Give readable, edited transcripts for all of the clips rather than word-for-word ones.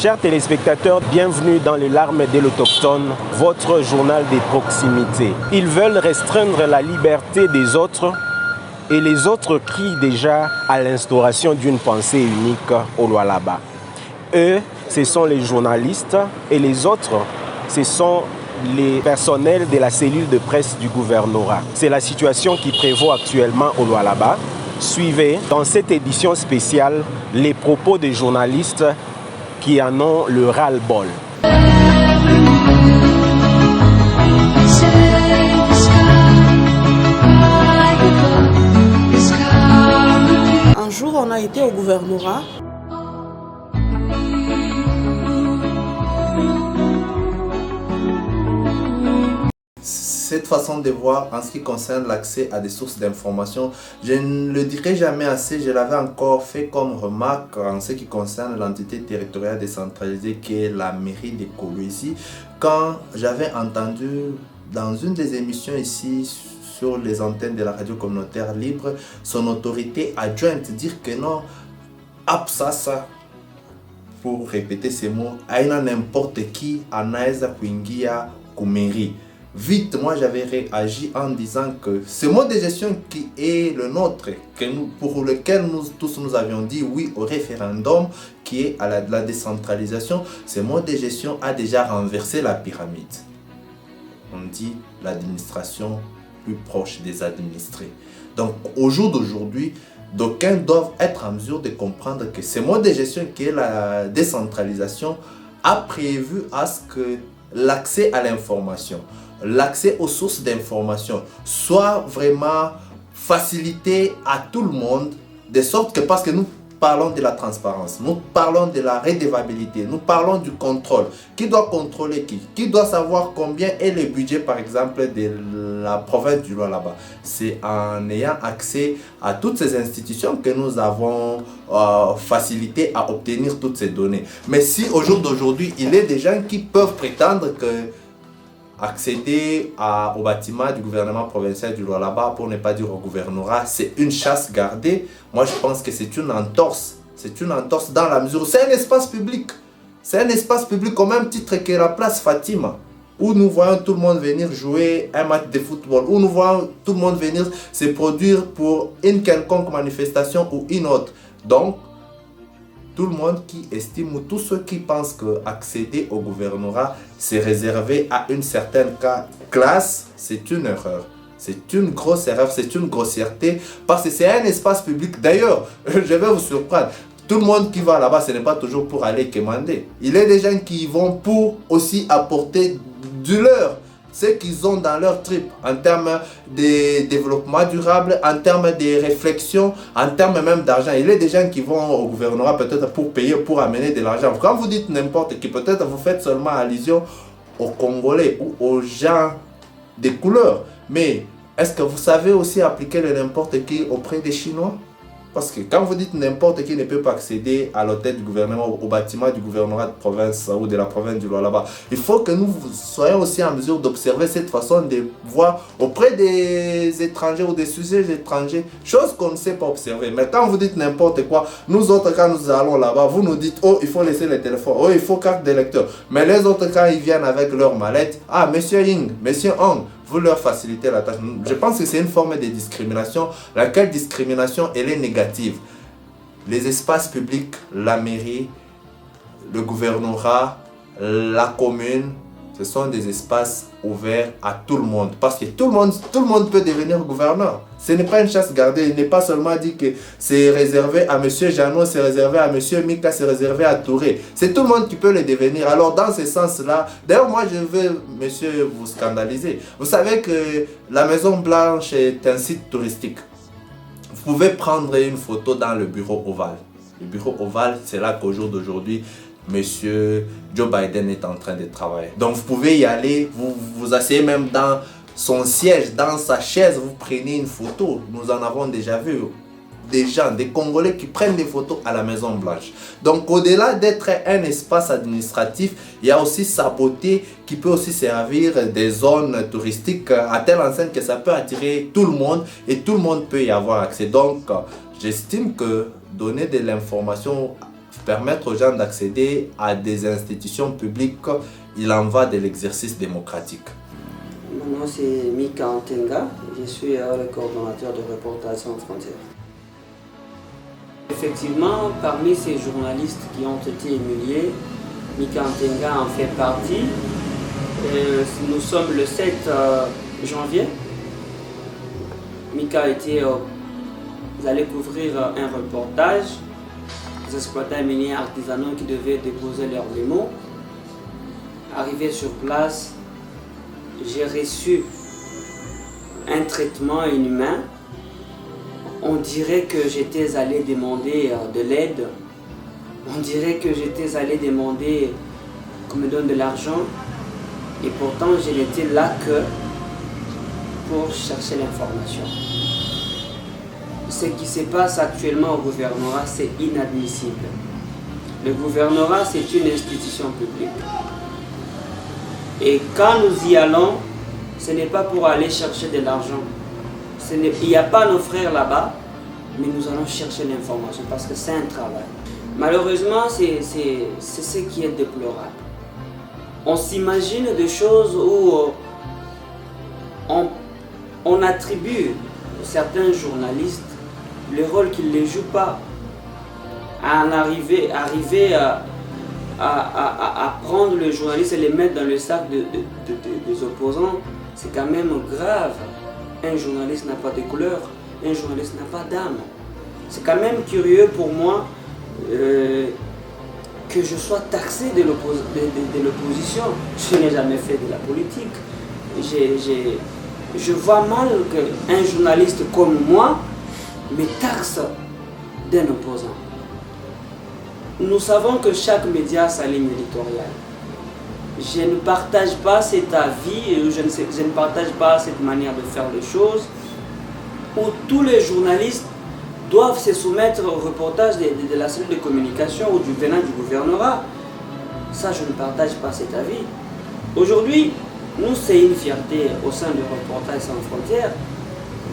Chers téléspectateurs, bienvenue dans les larmes de l'Autochtone, votre journal des proximités. Ils veulent restreindre la liberté des autres et les autres crient déjà à l'instauration d'une pensée unique au Lualaba. Eux, ce sont les journalistes et les autres, ce sont les personnels de la cellule de presse du gouvernorat. C'est la situation qui prévaut actuellement au Lualaba. Suivez dans cette édition spéciale les propos des journalistes qui en ont le ras-le-bol. Un jour, on a été au gouvernorat. Cette façon de voir en ce qui concerne l'accès à des sources d'information, je ne le dirai jamais assez, je l'avais encore fait comme remarque en ce qui concerne l'entité territoriale décentralisée qui est la mairie de Kolwezi, quand j'avais entendu dans une des émissions ici sur les antennes de la radio communautaire libre, son autorité adjointe dire que non, Apsasa, pour répéter ces mots, aina n'importe qui anaeza kuingia kumeri. Vite, moi j'avais réagi en disant que ce mode de gestion qui est le nôtre, pour lequel nous tous nous avions dit oui au référendum, qui est à la décentralisation, ce mode de gestion a déjà renversé la pyramide. On dit l'administration plus proche des administrés. Donc au jour d'aujourd'hui, d'aucuns doivent être en mesure de comprendre que ce mode de gestion qui est la décentralisation a prévu à ce que l'accès à l'information, l'accès aux sources d'information soit vraiment facilité à tout le monde, de sorte que, parce que nous parlons de la transparence, nous parlons de la redevabilité, nous parlons du contrôle. Qui doit contrôler qui? Qui doit savoir combien est le budget, par exemple, de la province du Lualaba? C'est en ayant accès à toutes ces institutions que nous avons facilité à obtenir toutes ces données. Mais si au jour d'aujourd'hui, il y a des gens qui peuvent prétendre que accéder au bâtiment du gouvernement provincial du Lualaba, pour ne pas dire au gouvernorat, c'est une chasse gardée. Moi, je pense que c'est une entorse. C'est une entorse dans la mesure où c'est un espace public. C'est un espace public au même titre que la place Fatima, où nous voyons tout le monde venir jouer un match de football, où nous voyons tout le monde venir se produire pour une quelconque manifestation ou une autre. Donc, tout le monde qui estime, ou tous ceux qui pensent qu'accéder au gouvernorat, c'est réservé à une certaine classe, c'est une erreur. C'est une grosse erreur, c'est une grossièreté, parce que c'est un espace public. D'ailleurs, je vais vous surprendre, tout le monde qui va là-bas, ce n'est pas toujours pour aller commander. Il y a des gens qui y vont pour aussi apporter du leur, ce qu'ils ont dans leur trip, en termes de développement durable, en termes de réflexion, en termes même d'argent. Il y a des gens qui vont au gouvernorat peut-être pour payer, pour amener de l'argent. Quand vous dites n'importe qui, peut-être vous faites seulement allusion aux Congolais ou aux gens de couleur. Mais est-ce que vous savez aussi appliquer le n'importe qui auprès des Chinois? Parce que quand vous dites n'importe qui ne peut pas accéder à l'hôtel du gouvernement, au bâtiment du gouvernorat de province ou de la province du Lualaba, il faut que nous soyons aussi en mesure d'observer cette façon de voir auprès des étrangers ou des sujets étrangers, chose qu'on ne sait pas observer. Mais quand vous dites n'importe quoi, nous autres, quand nous allons là-bas, vous nous dites, oh, il faut laisser le téléphone, oh, il faut carte d'électeur. Mais les autres, quand ils viennent avec leur mallette, ah, monsieur Ying, monsieur Hong, vous leur facilitez la tâche. Je pense que c'est une forme de discrimination, laquelle discrimination, elle est négative. Les espaces publics, la mairie, le gouvernorat, la commune, ce sont des espaces ouverts à tout le monde. Parce que tout le monde peut devenir gouverneur. Ce n'est pas une chasse gardée. Il n'est pas seulement dit que c'est réservé à M. Jeannot, c'est réservé à M. Mika, c'est réservé à Touré. C'est tout le monde qui peut le devenir. Alors dans ce sens-là, d'ailleurs moi je veux, monsieur, vous scandaliser. Vous savez que la Maison Blanche est un site touristique. Vous pouvez prendre une photo dans le bureau ovale. Le bureau ovale, c'est là qu'au jour d'aujourd'hui, Monsieur Joe Biden est en train de travailler. Donc vous pouvez y aller, vous asseyez même dans son siège, dans sa chaise, vous prenez une photo. Nous en avons déjà vu des gens, des Congolais qui prennent des photos à la Maison Blanche. Donc au-delà d'être un espace administratif, il y a aussi sa beauté qui peut aussi servir des zones touristiques à telle enseigne que ça peut attirer tout le monde et tout le monde peut y avoir accès. Donc j'estime que donner de l'information permettre aux gens d'accéder à des institutions publiques, il en va de l'exercice démocratique. Mon nom c'est Mika Antenga, je suis le coordonnateur de Reporters sans frontières. Effectivement, parmi ces journalistes qui ont été humiliés, Mika Antenga en fait partie. Nous sommes le 7 janvier. Mika a été, vous allez couvrir un reportage des exploitants miniers artisanaux qui devaient déposer leurs mémos. Arrivé sur place, j'ai reçu un traitement inhumain. On dirait que j'étais allé demander de l'aide. On dirait que j'étais allé demander qu'on me donne de l'argent. Et pourtant, je n'étais là que pour chercher l'information. Ce qui se passe actuellement au gouvernorat, c'est inadmissible. Le gouvernorat, c'est une institution publique. Et quand nous y allons, ce n'est pas pour aller chercher de l'argent. Il n'y a pas nos frères là-bas, mais nous allons chercher l'information parce que c'est un travail. Malheureusement, c'est ce qui est déplorable. On s'imagine des choses où on attribue certains journalistes le rôle qu'ils ne jouent pas à en arriver à prendre le journaliste et les mettre dans le sac des opposants. C'est quand même grave. Un journaliste n'a pas de couleur, un journaliste n'a pas d'âme. C'est quand même curieux pour moi que je sois taxé de l'opposition. Je n'ai jamais fait de la politique. Je vois mal qu'un journaliste comme moi me taxe d'un opposant. Nous savons que chaque média a sa ligne éditoriale. Je ne partage pas cet avis, je ne partage pas cette manière de faire les choses, où tous les journalistes doivent se soumettre au reportage de la cellule de communication ou venant du gouvernorat. Ça, je ne partage pas cet avis. Aujourd'hui, nous, c'est une fierté au sein de Reporters sans frontières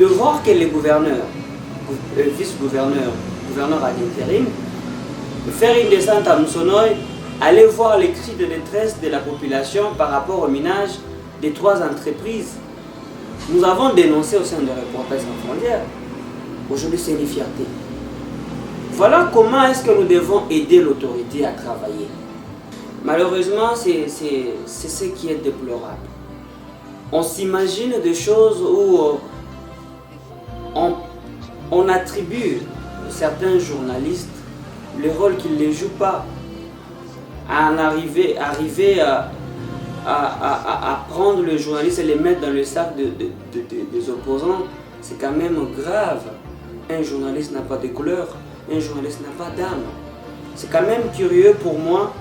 de voir que les gouverneurs, vice-gouverneurs, gouverneurs à l'intérim, faire une descente à Moussonoï, aller voir les cris de détresse de la population par rapport au minage des 3 entreprises. Nous avons dénoncé au sein de Reporters sans frontières. Aujourd'hui, c'est une fierté. Voilà comment est-ce que nous devons aider l'autorité à travailler. Malheureusement, c'est ce qui est déplorable. On s'imagine des choses où on attribue certains journalistes le rôle qu'ils ne jouent pas à en arriver à prendre le journaliste et les mettre dans le sac des opposants. C'est quand même grave. Un journaliste n'a pas de couleur, un journaliste n'a pas d'âme. C'est quand même curieux pour moi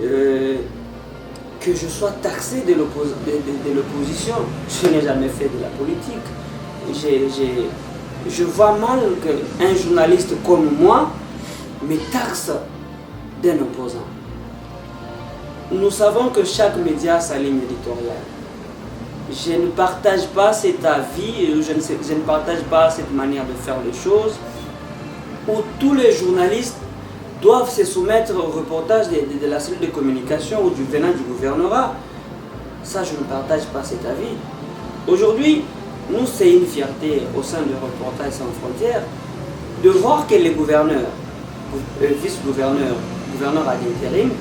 que je sois taxé de l'opposition. Je n'ai jamais fait de la politique. Je vois mal qu'un journaliste comme moi me taxe d'un opposant. Nous savons que chaque média a sa ligne éditoriale. Je ne partage pas cet avis, je ne partage pas cette manière de faire les choses, où tous les journalistes doivent se soumettre au reportage de la cellule de communication ou venant du gouvernorat. Ça, je ne partage pas cet avis. Aujourd'hui, nous, c'est une fierté au sein de Reporters sans frontières de voir que les gouverneurs, vice-gouverneurs, gouverneurs à l'intérim,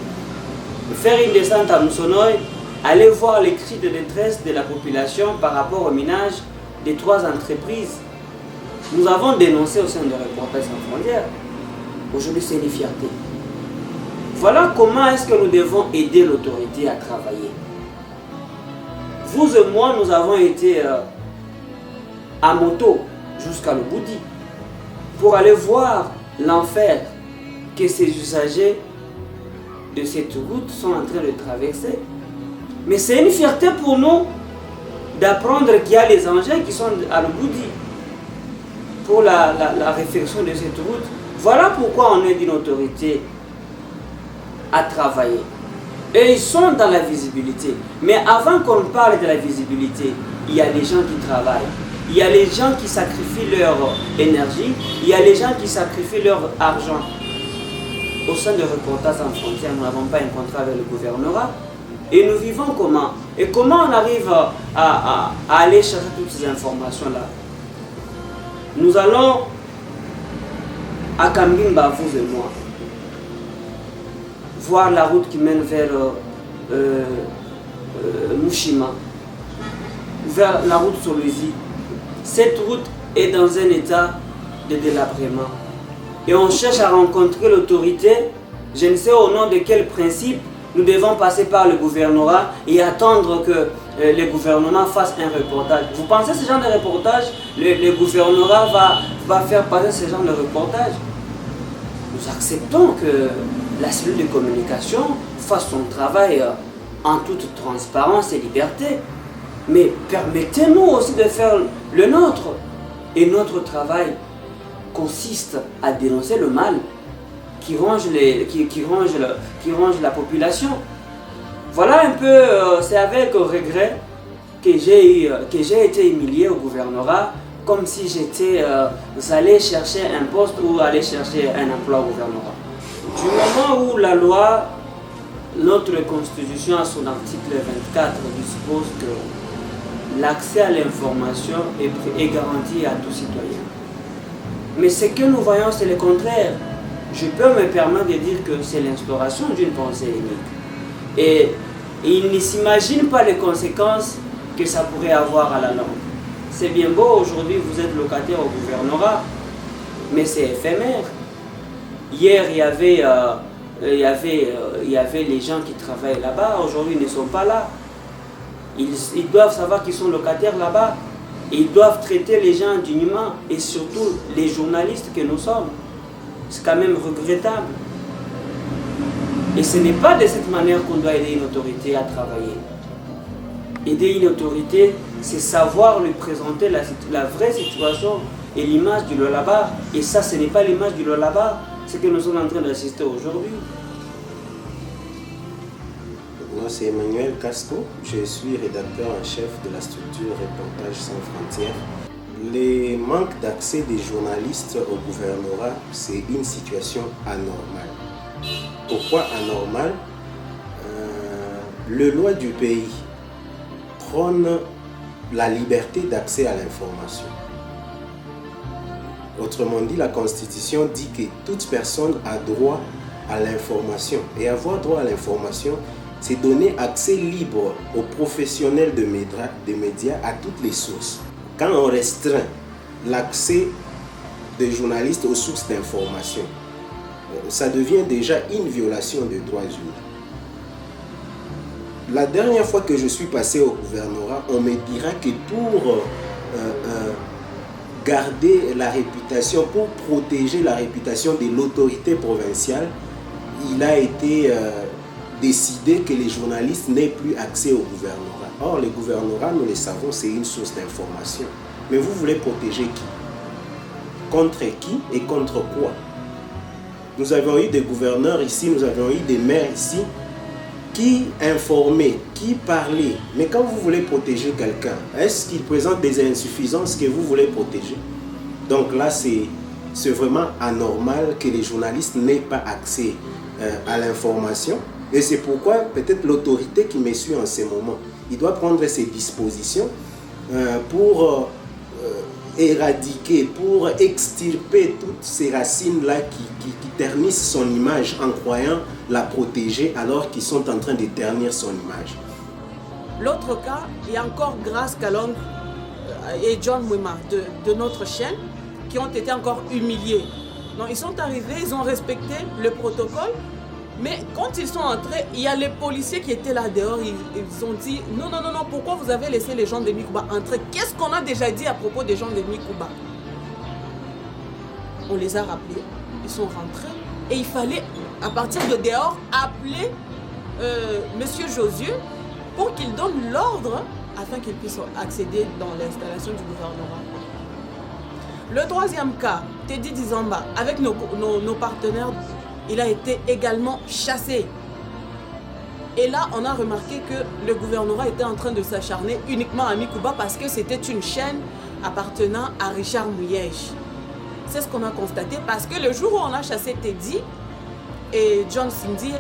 faire une descente à Moussonoï, aller voir les cris de détresse de la population par rapport au minage des 3 entreprises. Nous avons dénoncé au sein de Reporters sans frontières. Aujourd'hui, c'est une fierté. Voilà comment est-ce que nous devons aider l'autorité à travailler. Vous et moi, nous avons été à moto jusqu'à l'Oboudi pour aller voir l'enfer que ces usagers de cette route sont en train de traverser. Mais c'est une fierté pour nous d'apprendre qu'il y a les engins qui sont à l'Oboudi pour la réfection de cette route. Voilà pourquoi on aide une autorité à travailler. Et ils sont dans la visibilité. Mais avant qu'on parle de la visibilité, il y a les gens qui travaillent. Il y a les gens qui sacrifient leur énergie. Il y a les gens qui sacrifient leur argent. au sein de Reporters sans frontières, nous n'avons pas un contrat avec le gouvernorat. Et nous vivons comment? Et comment on arrive à aller chercher toutes ces informations-là? Nous allons à Kambimba, vous et moi, voir la route qui mène vers Mushima, vers la route Solwezi. Cette route est dans un état de délabrement. Et on cherche à rencontrer l'autorité. Je ne sais au nom de quel principe nous devons passer par le gouvernorat et attendre que le gouvernement fasse un reportage. Vous pensez ce genre de reportage, le gouvernorat va faire passer ce genre de reportage? Nous acceptons que la cellule de communication fasse son travail en toute transparence et liberté. Mais permettez-nous aussi de faire le nôtre. Et notre travail consiste à dénoncer le mal qui ronge la population. Voilà un peu, c'est avec regret que j'ai été humilié au gouvernorat, comme si j'étais allé chercher un poste ou aller chercher un emploi au gouvernorat. Du moment où la loi, notre constitution à son article 24 dispose que l'accès à l'information est garanti à tout citoyen. Mais ce que nous voyons, c'est le contraire. Je peux me permettre de dire que c'est l'instauration d'une pensée unique. Et ils ne s'imaginent pas les conséquences que ça pourrait avoir à la longue. C'est bien beau, aujourd'hui vous êtes locataire au gouvernorat, mais c'est éphémère. Hier, il y avait les gens qui travaillent là-bas, aujourd'hui ils ne sont pas là. Ils doivent savoir qu'ils sont locataires là-bas. Ils doivent traiter les gens dignement, et surtout les journalistes que nous sommes. C'est quand même regrettable. Et ce n'est pas de cette manière qu'on doit aider une autorité à travailler. Aider une autorité, c'est savoir lui présenter la vraie situation et l'image du Lualaba. Et ça, ce n'est pas l'image du Lualaba, c'est que nous sommes en train d'assister aujourd'hui. Moi, c'est Emmanuel Casco. Je suis rédacteur en chef de la structure Reporters sans frontières. Les manques d'accès des journalistes au gouvernorat, c'est une situation anormale. Pourquoi anormale? Le loi du pays prône la liberté d'accès à l'information. Autrement dit, la Constitution dit que toute personne a droit à l'information. Et avoir droit à l'information, c'est donner accès libre aux professionnels des médias à toutes les sources. Quand on restreint l'accès des journalistes aux sources d'information, ça devient déjà une violation des droits humains. La dernière fois que je suis passé au gouvernorat, on me dira que pour garder la réputation, pour protéger la réputation de l'autorité provinciale, il a été décidé que les journalistes n'aient plus accès au gouvernorat. Or, le gouvernorat, nous le savons, c'est une source d'information. Mais vous voulez protéger qui? Contre qui et contre quoi? Nous avons eu des gouverneurs ici, nous avons eu des maires ici qui informaient, qui parlaient. Mais quand vous voulez protéger quelqu'un, est-ce qu'il présente des insuffisances que vous voulez protéger? Donc là, c'est vraiment anormal que les journalistes n'aient pas accès à l'information. Et c'est pourquoi peut-être l'autorité qui me suit en ce moment, il doit prendre ses dispositions pour éradiquer, pour extirper toutes ces racines-là qui ternissent son image en croyant la protéger alors qu'ils sont en train de ternir son image. L'autre cas, il y a encore Grace Kalong et John Mwima de notre chaîne qui ont été encore humiliés. Donc, ils sont arrivés, ils ont respecté le protocole. Mais quand ils sont entrés, il y a les policiers qui étaient là dehors, ils ont dit « Non, pourquoi vous avez laissé les gens de Mikuba entrer? Qu'est-ce qu'on a déjà dit à propos des gens de Mikuba ?» On les a rappelés, ils sont rentrés et il fallait, à partir de dehors, appeler Monsieur Josué pour qu'il donne l'ordre afin qu'il puisse accéder dans l'installation du gouvernement. Le troisième cas, Teddy Dizamba, avec nos partenaires, il a été également chassé. Et là, on a remarqué que le gouvernorat était en train de s'acharner uniquement à Mikuba parce que c'était une chaîne appartenant à Richard Mouyej. C'est ce qu'on a constaté parce que le jour où on a chassé Teddy, et John Cindy,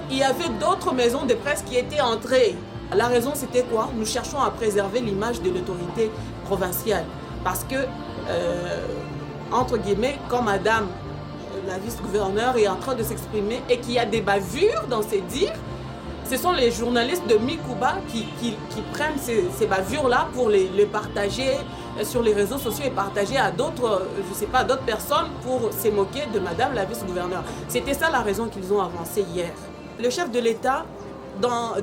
il y avait d'autres maisons de presse qui étaient entrées. La raison, c'était quoi? Nous cherchons à préserver l'image de l'autorité provinciale. Parce que, entre guillemets, quand madame la vice-gouverneure est en train de s'exprimer et qu'il y a des bavures dans ses dires, ce sont les journalistes de Mikuba qui prennent ces bavures-là pour les partager sur les réseaux sociaux et partager à d'autres, je sais pas, d'autres personnes pour se moquer de madame la vice-gouverneure. C'était ça la raison qu'ils ont avancée hier. Le chef de l'État,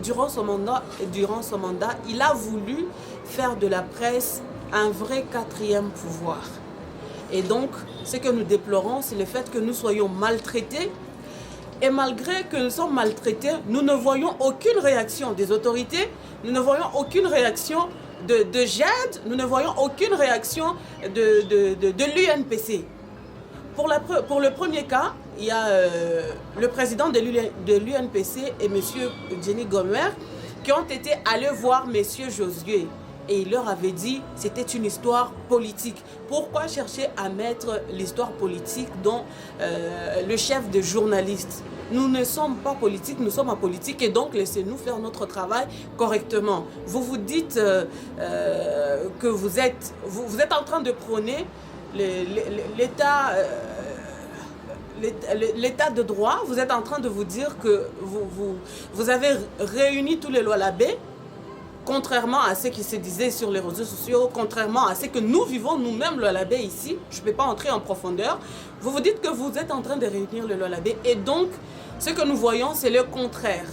durant son mandat, il a voulu faire de la presse un vrai quatrième pouvoir. Et donc, ce que nous déplorons, c'est le fait que nous soyons maltraités. Et malgré que nous sommes maltraités, nous ne voyons aucune réaction des autorités, nous ne voyons aucune réaction de JAD, nous ne voyons aucune réaction de l'UNPC. Pour le premier cas, il y a le président de l'UNPC et M. Jenny Gomer qui ont été allés voir M. Josué. Et il leur avait dit que c'était une histoire politique. Pourquoi chercher à mettre l'histoire politique dans le chef de journaliste? Nous ne sommes pas politiques, nous sommes apolitiques et donc laissez-nous faire notre travail correctement. Vous vous dites que vous êtes en train de prôner l'état de droit. Vous êtes en train de vous dire que vous avez réuni tous les lois Labé. Contrairement à ce qui se disait sur les réseaux sociaux, contrairement à ce que nous vivons nous-mêmes le Labé ici, je ne peux pas entrer en profondeur, vous vous dites que vous êtes en train de réunir le Labé et donc ce que nous voyons c'est le contraire.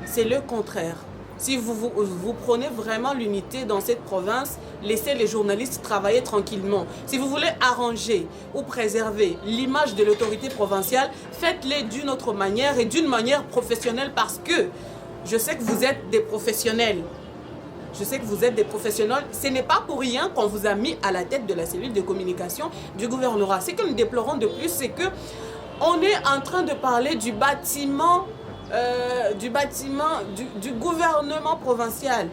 C'est le contraire. Si vous prenez vraiment l'unité dans cette province, laissez les journalistes travailler tranquillement. Si vous voulez arranger ou préserver l'image de l'autorité provinciale, faites-le d'une autre manière et d'une manière professionnelle parce que je sais que vous êtes des professionnels. Je sais que vous êtes des professionnels. Ce n'est pas pour rien qu'on vous a mis à la tête de la cellule de communication du gouvernorat. Ce que nous déplorons de plus, c'est que on est en train de parler du bâtiment du gouvernement provincial.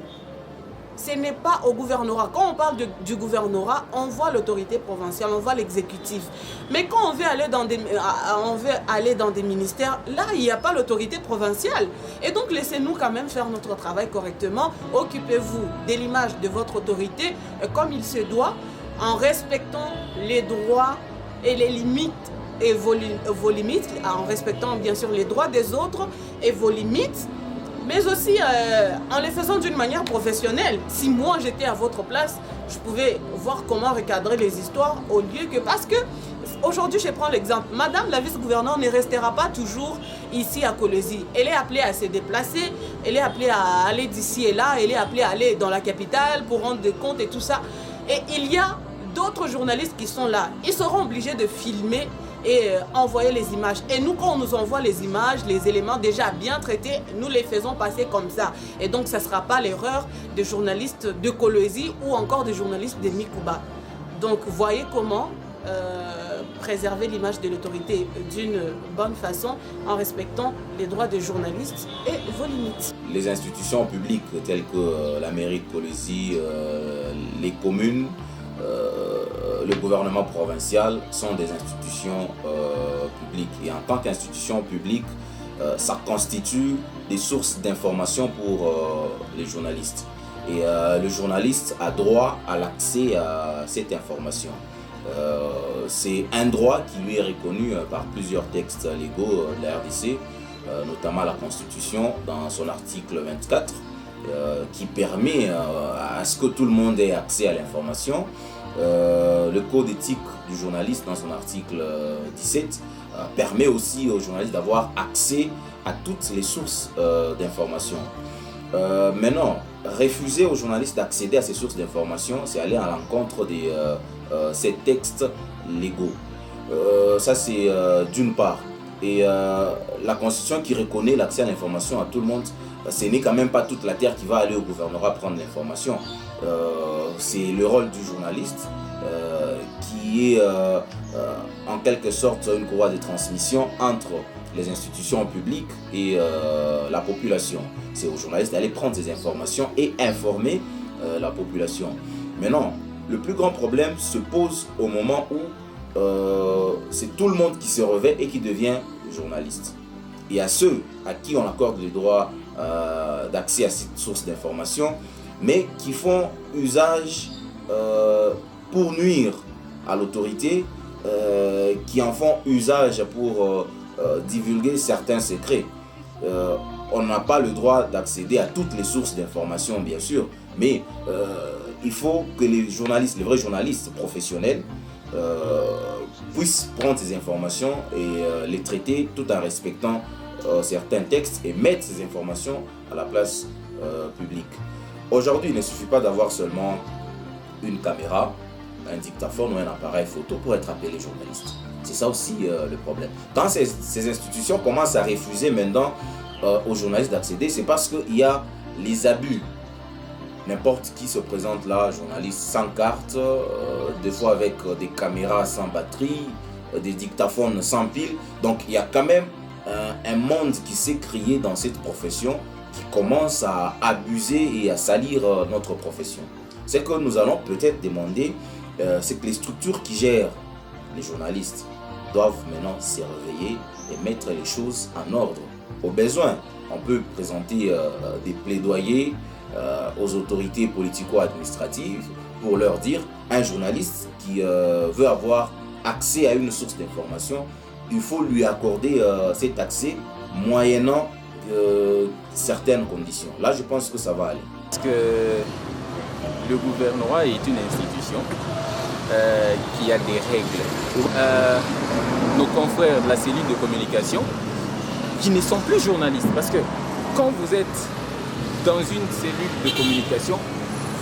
Ce n'est pas au gouvernorat. Quand on parle du gouvernorat, on voit l'autorité provinciale, on voit l'exécutif. Mais quand on veut aller dans des ministères, là, il n'y a pas l'autorité provinciale. Et donc, laissez-nous quand même faire notre travail correctement. Occupez-vous de l'image de votre autorité comme il se doit, en respectant les droits et les limites et vos limites, en respectant bien sûr les droits des autres et vos limites, mais aussi en les faisant d'une manière professionnelle. Si moi j'étais à votre place, je pouvais voir comment recadrer les histoires au lieu que... Parce que aujourd'hui, je prends l'exemple, madame la vice-gouverneure ne restera pas toujours ici à Kolwezi. Elle est appelée à se déplacer, elle est appelée à aller d'ici et là, elle est appelée à aller dans la capitale pour rendre des comptes et tout ça. Et il y a d'autres journalistes qui sont là. Ils seront obligés de filmer et envoyer les images. Et nous, quand on nous envoie les images, les éléments déjà bien traités, nous les faisons passer comme ça. Et donc, ça ne sera pas l'erreur des journalistes de Kolwezi ou encore des journalistes de Mikuba. Donc, voyez comment préserver l'image de l'autorité d'une bonne façon en respectant les droits des journalistes et vos limites. Les institutions publiques telles que la mairie de Kolwezi, les communes, le gouvernement provincial sont des institutions publiques. Et en tant qu'institution publique, ça constitue des sources d'information pour les journalistes. Et le journaliste a droit à l'accès à cette information. C'est un droit qui lui est reconnu par plusieurs textes légaux de la RDC, notamment la Constitution dans son article 24, qui permet à ce que tout le monde ait accès à l'information. Le code éthique du journaliste dans son article 17 permet aussi aux journalistes d'avoir accès à toutes les sources d'information. Maintenant, refuser aux journalistes d'accéder à ces sources d'information, c'est aller à l'encontre de ces textes légaux. Ça, c'est d'une part. Et la Constitution qui reconnaît l'accès à l'information à tout le monde, ce n'est quand même pas toute la terre qui va aller au gouvernorat prendre l'information. C'est le rôle du journaliste qui est en quelque sorte une courroie de transmission entre les institutions publiques et la population. C'est aux journalistes d'aller prendre ces informations et informer la population. Maintenant, le plus grand problème se pose au moment où c'est tout le monde qui se revêt et qui devient journaliste. il y a ceux à qui on accorde le droit d'accès à cette source d'information, mais qui font usage pour nuire à l'autorité, qui en font usage pour divulguer certains secrets. On n'a pas le droit d'accéder à toutes les sources d'information, bien sûr, mais il faut que les journalistes, les vrais journalistes professionnels, puissent prendre ces informations et les traiter tout en respectant certains textes et mettre ces informations à la place publique. Aujourd'hui, il ne suffit pas d'avoir seulement une caméra, un dictaphone ou un appareil photo pour être appelé journaliste. C'est ça aussi le problème. Quand ces institutions commencent à refuser maintenant aux journalistes d'accéder, c'est parce qu'il y a les abus. N'importe qui se présente là, journaliste sans carte, des fois avec des caméras sans batterie, des dictaphones sans pile. Donc il y a quand même un monde qui s'est créé dans cette profession qui commence à abuser et à salir notre profession. Ce que nous allons peut-être demander, c'est que les structures qui gèrent les journalistes doivent maintenant se réveiller et mettre les choses en ordre. Au besoin, on peut présenter des plaidoyers aux autorités politico-administratives pour leur dire un journaliste qui veut avoir accès à une source d'information, il faut lui accorder cet accès moyennant certaines conditions. Là, je pense que ça va aller. Parce que le gouvernorat est une institution qui a des règles. Nos confrères de la cellule de communication qui ne sont plus journalistes, parce que quand vous êtes dans une cellule de communication,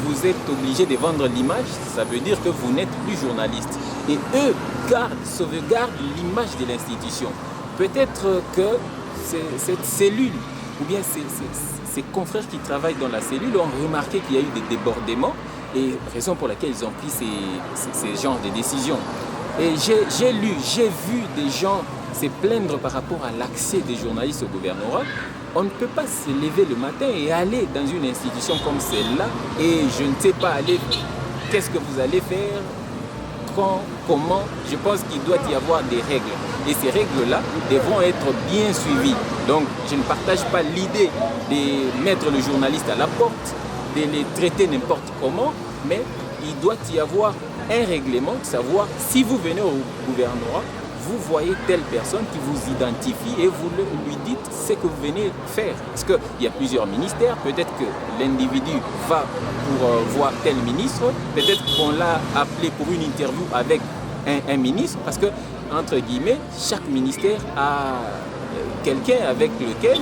vous êtes obligé de vendre l'image, ça veut dire que vous n'êtes plus journaliste. Et eux sauvegardent l'image de l'institution. Peut-être que cette cellule, ou bien ces confrères qui travaillent dans la cellule ont remarqué qu'il y a eu des débordements, et raison pour laquelle ils ont pris ces genres de décisions. Et j'ai vu des gens se plaindre par rapport à l'accès des journalistes au gouvernorat. On ne peut pas se lever le matin et aller dans une institution comme celle-là et je ne sais pas aller, qu'est-ce que vous allez faire, quand, comment. Je pense qu'il doit y avoir des règles et ces règles-là devront être bien suivies. Donc je ne partage pas l'idée de mettre le journaliste à la porte, de les traiter n'importe comment, mais il doit y avoir un règlement, savoir si vous venez au gouvernorat, vous voyez telle personne qui vous identifie et vous lui dites ce que vous venez faire. Parce qu'il y a plusieurs ministères, peut-être que l'individu va pour voir tel ministre, peut-être qu'on l'a appelé pour une interview avec un ministre, parce que, entre guillemets, chaque ministère a quelqu'un avec lequel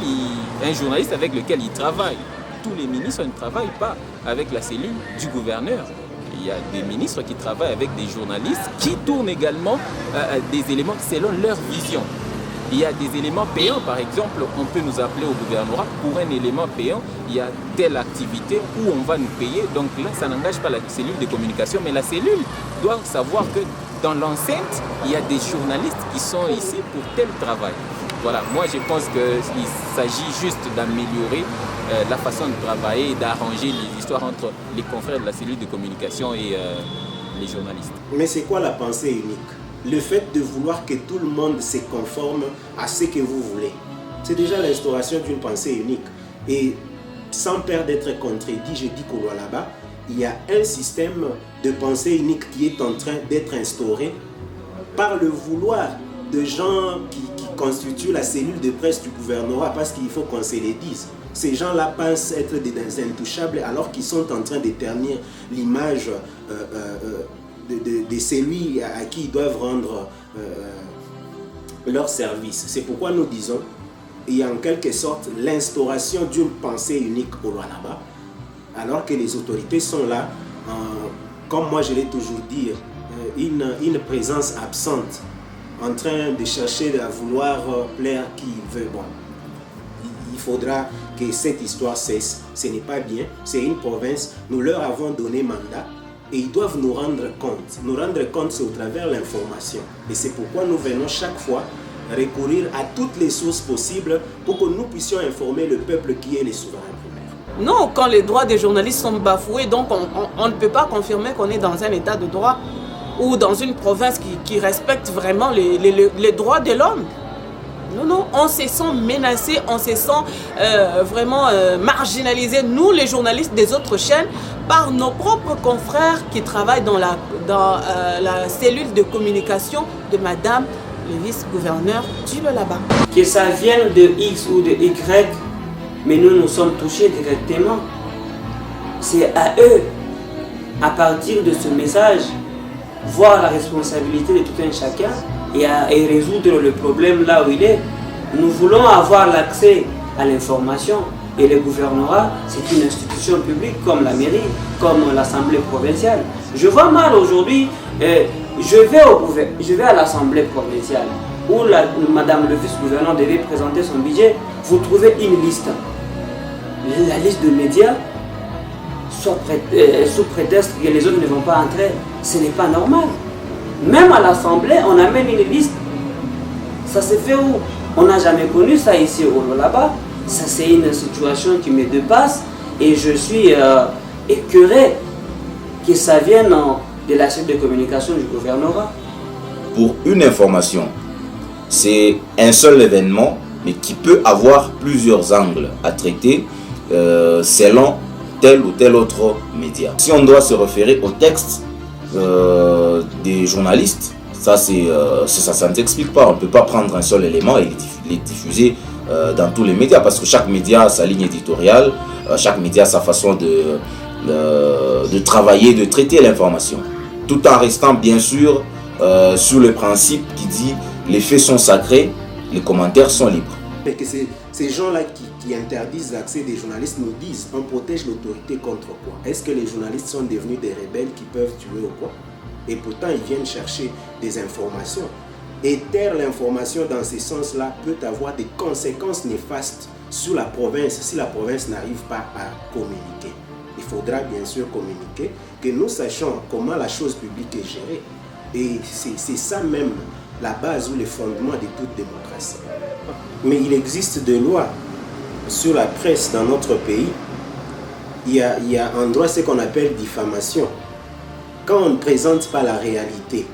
un journaliste avec lequel il travaille. Tous les ministres ne travaillent pas avec la cellule du gouverneur. Il y a des ministres qui travaillent avec des journalistes qui tournent également des éléments selon leur vision. Il y a des éléments payants, par exemple, on peut nous appeler au gouvernorat pour un élément payant, il y a telle activité où on va nous payer. Donc là, ça n'engage pas la cellule de communication, mais la cellule doit savoir que dans l'enceinte, il y a des journalistes qui sont ici pour tel travail. Voilà, moi je pense qu'il s'agit juste d'améliorer la façon de travailler et d'arranger les histoires entre les confrères de la cellule de communication et les journalistes. Mais c'est quoi la pensée unique? Le fait de vouloir que tout le monde se conforme à ce que vous voulez. C'est déjà l'instauration d'une pensée unique. Et sans peur d'être contredit, je dis qu'au Lualaba, il y a un système de pensée unique qui est en train d'être instauré par le vouloir de gens qui constituent la cellule de presse du gouvernorat, parce qu'il faut qu'on se les dise. Ces gens-là pensent être des intouchables alors qu'ils sont en train de ternir l'image de celui à qui ils doivent rendre leur service. C'est pourquoi nous disons qu'il y a en quelque sorte l'instauration d'une pensée unique au Lualaba, alors que les autorités sont là, comme moi je l'ai toujours dit, une présence absente, en train de chercher à vouloir plaire qui veut. Bon, il faudra que cette histoire cesse. Ce n'est pas bien. C'est une province. Nous leur avons donné mandat et ils doivent nous rendre compte. Nous rendre compte, c'est au travers de l'information. Et c'est pourquoi nous venons chaque fois recourir à toutes les sources possibles pour que nous puissions informer le peuple qui est les souverains primaires. Non, quand les droits des journalistes sont bafoués, donc on ne peut pas confirmer qu'on est dans un état de droit ou dans une province qui respecte vraiment les droits de l'homme. Non, on se sent menacés, on se sent vraiment marginalisés, nous les journalistes des autres chaînes, par nos propres confrères qui travaillent dans la cellule de communication de Madame le vice-gouverneur du Lualaba. Que ça vienne de X ou de Y, mais nous sommes touchés directement. C'est à eux, à partir de ce message, voir la responsabilité de tout un chacun et résoudre le problème là où il est. Nous voulons avoir l'accès à l'information et le gouvernorat, c'est une institution publique comme la mairie, comme l'Assemblée provinciale. Je vois mal aujourd'hui, je vais à l'Assemblée provinciale où Madame le vice-gouverneur devait présenter son budget. Vous trouvez une liste, la liste de médias, sous prétexte que les autres ne vont pas entrer. Ce n'est pas normal. Même à l'Assemblée, on amène une liste. Ça se fait où? On n'a jamais connu ça ici au Lualaba. Ça, c'est une situation qui me dépasse et je suis écœuré que ça vienne de la chaîne de communication du gouvernorat. Pour une information, c'est un seul événement, mais qui peut avoir plusieurs angles à traiter selon tel ou tel autre média. Si on doit se référer au texte des journalistes, ça ne s'explique pas. On ne peut pas prendre un seul élément et les diffuser dans tous les médias, parce que chaque média a sa ligne éditoriale, chaque média a sa façon de travailler, de traiter l'information, tout en restant bien sûr sur le principe qui dit les faits sont sacrés, les commentaires sont libres. Et que ces gens-là qui interdisent l'accès des journalistes nous disent on protège l'autorité contre quoi? Est-ce que les journalistes sont devenus des rebelles qui peuvent tuer ou quoi? Et pourtant ils viennent chercher des informations. Et taire l'information dans ce sens-là peut avoir des conséquences néfastes sur la province si la province n'arrive pas à communiquer. Il faudra bien sûr communiquer, que nous sachions comment la chose publique est gérée. Et c'est ça même la base ou le fondement de toute démocratie. Mais il existe des lois sur la presse dans notre pays. Il y a en droit ce qu'on appelle diffamation. Quand on ne présente pas la réalité,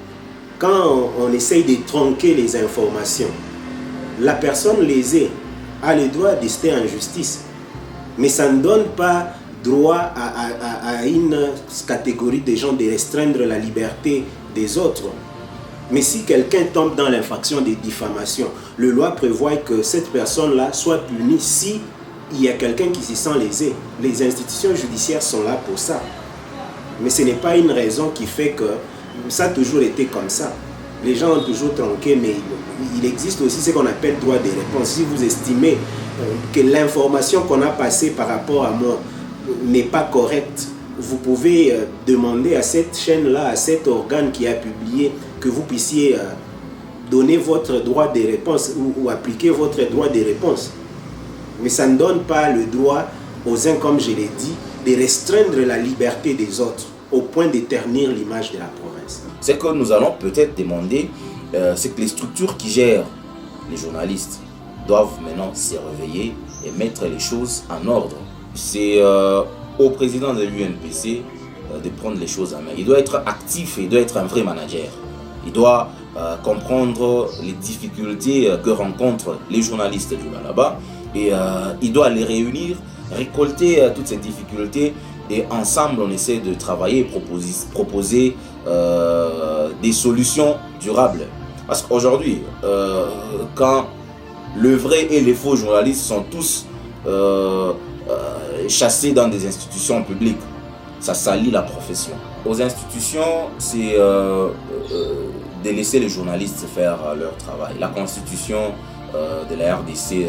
quand on essaye de tronquer les informations, la personne lésée a le droit d'ester en justice. Mais ça ne donne pas droit à une catégorie de gens de restreindre la liberté des autres. Mais si quelqu'un tombe dans l'infraction de diffamation, la loi prévoit que cette personne-là soit punie si il y a quelqu'un qui s'y sent lésé. Les institutions judiciaires sont là pour ça. Mais ce n'est pas une raison qui fait que ça a toujours été comme ça. Les gens ont toujours tronqué, mais il existe aussi ce qu'on appelle droit de réponse. Si vous estimez que l'information qu'on a passée par rapport à moi n'est pas correcte, vous pouvez demander à cette chaîne-là, à cet organe qui a publié, que vous puissiez donner votre droit de réponse ou appliquer votre droit de réponse. Mais ça ne donne pas le droit aux uns, comme je l'ai dit, de restreindre la liberté des autres au point de ternir l'image de la province. Ce que nous allons peut-être demander, c'est que les structures qui gèrent les journalistes doivent maintenant se réveiller et mettre les choses en ordre. C'est au président de l'UNPC de prendre les choses en main. Il doit être actif et il doit être un vrai manager. Il doit comprendre les difficultés que rencontrent les journalistes du Lualaba et il doit les réunir, récolter toutes ces difficultés et ensemble on essaie de travailler et proposer des solutions durables. Parce qu'aujourd'hui, quand le vrai et les faux journalistes sont tous chassés dans des institutions publiques, ça salit la profession. Aux institutions, c'est de laisser les journalistes faire leur travail. La constitution de la RDC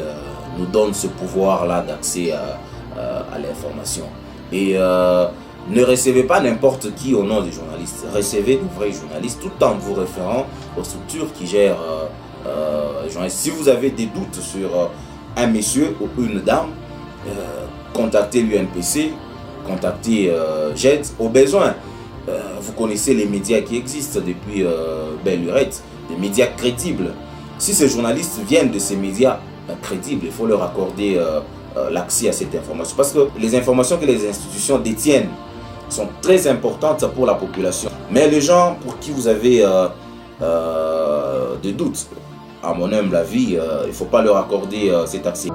nous donne ce pouvoir-là d'accès à l'information. Et ne recevez pas n'importe qui au nom des journalistes. Recevez de vrais journalistes tout en vous référant aux structures qui gèrent les journalistes. Si vous avez des doutes sur un monsieur ou une dame, contactez l'UNPC, contactez GED. Au besoin, vous connaissez les médias qui existent depuis belle lurette, des médias crédibles. Si ces journalistes viennent de ces médias crédibles, il faut leur accorder l'accès à cette information. Parce que les informations que les institutions détiennent sont très importantes pour la population. Mais les gens pour qui vous avez des doutes, à mon humble avis, il ne faut pas leur accorder cet accès.